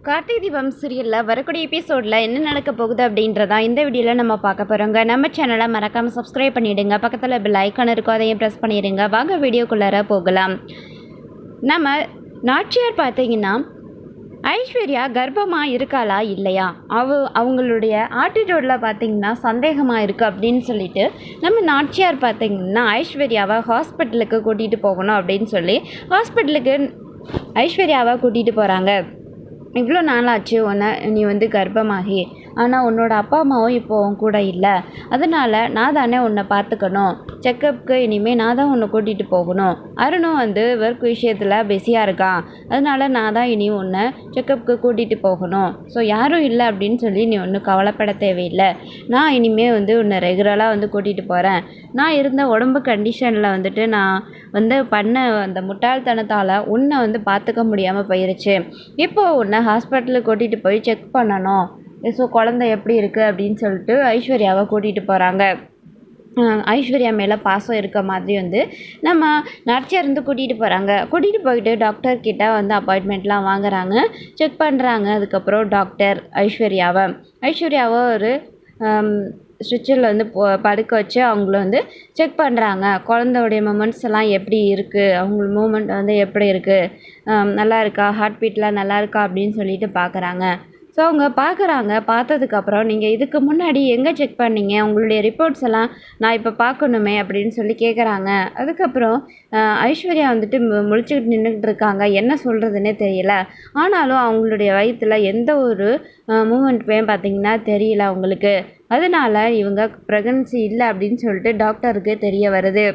கார்த்திகை தீபம் சீரியலில் வரக்கூடிய எபிசோடில் என்ன நடக்க போகுது அப்படின்றதா இந்த வீடியோவில் நம்ம பார்க்க போகிறோங்க. நம்ம சேனலை மறக்காமல் சப்ஸ்கிரைப் பண்ணிவிடுங்க. பக்கத்தில் பெல் ஐக்கான் இருக்கும், அதையும் ப்ரெஸ் பண்ணிடுங்க. வாங்க வீடியோக்குள்ளார போகலாம். நம்ம நாச்சியார் பார்த்தீங்கன்னா ஐஸ்வர்யா கர்ப்பமாக இருக்காளா இல்லையா, அவங்களுடைய ஆட்டிடியூடில் பார்த்திங்கன்னா சந்தேகமாக இருக்குது அப்படின்னு சொல்லிட்டு நம்ம நாச்சியார் பார்த்திங்கன்னா ஐஸ்வர்யாவை ஹாஸ்பிட்டலுக்கு கூட்டிகிட்டு போகணும் அப்படின்னு சொல்லி ஹாஸ்பிட்டலுக்கு ஐஸ்வர்யாவை கூட்டிகிட்டு போகிறாங்க. இவ்வளோ நாளாச்சு நீ கர்ப்பமாகி, ஆனால் உன்னோட அப்பா அம்மாவும் இப்போ உன் கூட இல்லை, அதனால் நான் தானே உன்னை பார்த்துக்கணும், செக்கப்புக்கு இனிமேல் நான் தான் உன்னை கூட்டிகிட்டு போகணும், அருணும் ஒர்க் விஷயத்தில் பிஸியாக இருக்கான், அதனால் நான் தான் இனி உன்னை செக்கப்புக்கு கூட்டிகிட்டு போகணும். ஸோ யாரும் இல்லை அப்படின்னு சொல்லி நீ ஒன்றும் கவலைப்பட தேவையில்லை, நான் இனிமேல் உன்னை ரெகுலராக கூட்டிகிட்டு போகிறேன். நான் இருந்த உடம்பு கண்டிஷனில் நான் பண்ண அந்த முட்டாள்தனத்தால் உன்னை பார்த்துக்க முடியாமல் போயிருச்சு. இப்போது உன்னை ஹாஸ்பிட்டலுக்கு கூட்டிகிட்டு போய் செக் பண்ணணும். ஸோ குழந்தை எப்படி இருக்குது அப்படின்னு சொல்லிட்டு ஐஸ்வர்யாவை கூட்டிகிட்டு போகிறாங்க. ஐஸ்வர்யா மேலே பாசம் இருக்க மாதிரி நம்ம நாச்சியார் கூட்டிகிட்டு போகிறாங்க. கூட்டிகிட்டு போயிட்டு டாக்டர்கிட்ட அப்பாயின்மெண்ட்லாம் வாங்குறாங்க, செக் பண்ணுறாங்க. அதுக்கப்புறம் டாக்டர் ஐஸ்வர்யாவை ஒரு ஸ்ட்ரெச்சரில் படுக்க வச்சு அவங்கள செக் பண்ணுறாங்க. குழந்தையோடைய மூமெண்ட்ஸ் எல்லாம் எப்படி இருக்குது, அவங்க மூமெண்ட் எப்படி இருக்குது, நல்லா இருக்கா, ஹார்ட் பீட்லாம் நல்லா இருக்கா அப்படின்னு சொல்லிட்டு பார்க்குறாங்க. ஸோ அவங்க பார்க்குறாங்க. பார்த்ததுக்கப்புறம் நீங்கள் இதுக்கு முன்னாடி எங்கே செக் பண்ணீங்க, உங்களுடைய ரிப்போர்ட்ஸ் எல்லாம் நான் இப்போ பார்க்கணுமே அப்படின்னு சொல்லி கேட்குறாங்க. அதுக்கப்புறம் ஐஸ்வர்யா முழிச்சுக்கிட்டு நின்றுக்கிட்டு இருக்காங்க. என்ன சொல்கிறதுனே தெரியல. ஆனாலும் அவங்களுடைய வயிற்றில் எந்த ஒரு மூமெண்ட்டுமே பார்த்திங்கன்னா தெரியல அவங்களுக்கு. அதனால் இவங்க ப்ரெக்னன்சி இல்லை அப்படின்னு சொல்லிட்டு டாக்டருக்கு தெரிய வருது.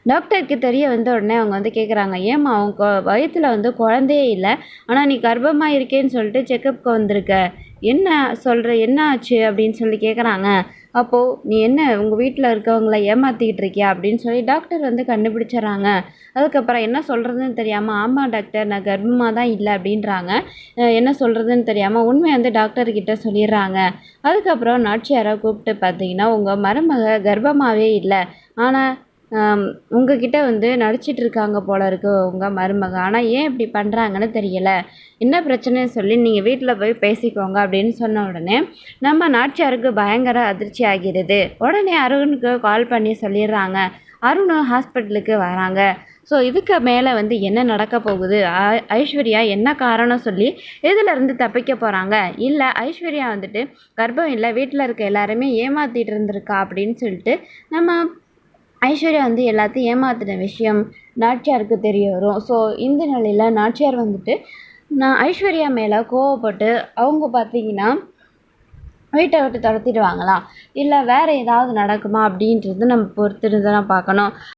டாக்டருக்கு தெரிய வந்த உடனே அவங்க கேட்குறாங்க, ஏம்மா அவங்க வயிற்றில் குழந்தையே இல்லை, ஆனால் நீ கர்ப்பமாக இருக்கேன்னு சொல்லிட்டு செக்கப்புக்கு வந்திருக்க, என்ன சொல்கிற, என்ன ஆச்சு அப்படின்னு சொல்லி கேட்குறாங்க. அப்போது நீ என்ன உங்கள் வீட்டில் இருக்கவங்கள ஏமாற்றிக்கிட்டு இருக்கியா அப்படின்னு சொல்லி டாக்டர் கண்டுபிடிச்சிட்றாங்க. அதுக்கப்புறம் என்ன சொல்கிறதுன்னு தெரியாமல், ஆமாம் டாக்டர் நான் கர்ப்பமாக தான் இல்லை அப்படின்றாங்க. என்ன சொல்கிறதுன்னு தெரியாமல் உண்மையை டாக்டர்கிட்ட சொல்லிடுறாங்க. அதுக்கப்புறம் நாச்சியாரை கூப்பிட்டு பார்த்தீங்கன்னா, உங்கள் மருமக கர்ப்பமாகவே இல்லை, ஆனால் உங்ககிட்ட நடிச்சிட்டு இருக்காங்க போல இருக்கு உங்கள் மருமக, ஆனால் ஏன் இப்படி பண்ணுறாங்கன்னு தெரியல, என்ன பிரச்சனைன்னு சொல்லி நீங்கள் வீட்டில் போய் பேசிக்கோங்க அப்படின்னு சொன்ன உடனே நம்ம நாச்சியாருக்கு பயங்கர அதிர்ச்சி ஆகிறது. உடனே அருணுக்கு கால் பண்ணி சொல்லிடுறாங்க. அருணும் ஹாஸ்பிட்டலுக்கு வராங்க. ஸோ இதுக்கு மேலே என்ன நடக்க போகுது, ஐஸ்வர்யா என்ன காரணம் சொல்லி இதிலேருந்து தப்பிக்க போகிறாங்க, இல்லை ஐஸ்வர்யா கர்ப்பம் இல்லை, வீட்டில் இருக்க எல்லாருமே ஏமாற்றிட்டு இருந்திருக்கா அப்படின்னு சொல்லிட்டு நம்ம ஐஸ்வர்யா எல்லாத்தையும் ஏமாத்தின விஷயம் நாச்சியாருக்கு தெரிய வரும். ஸோ இந்த நிலையில் நாச்சியார் நான் ஐஸ்வர்யா மேலே கோவப்பட்டு அவங்க பார்த்திங்கன்னா வீட்டை விட்டு துரத்திடுவாங்களா, இல்லை வேறு ஏதாவது நடக்குமா அப்படின்றது நம்ம பொறுத்திருந்து தான் பார்க்கணும்.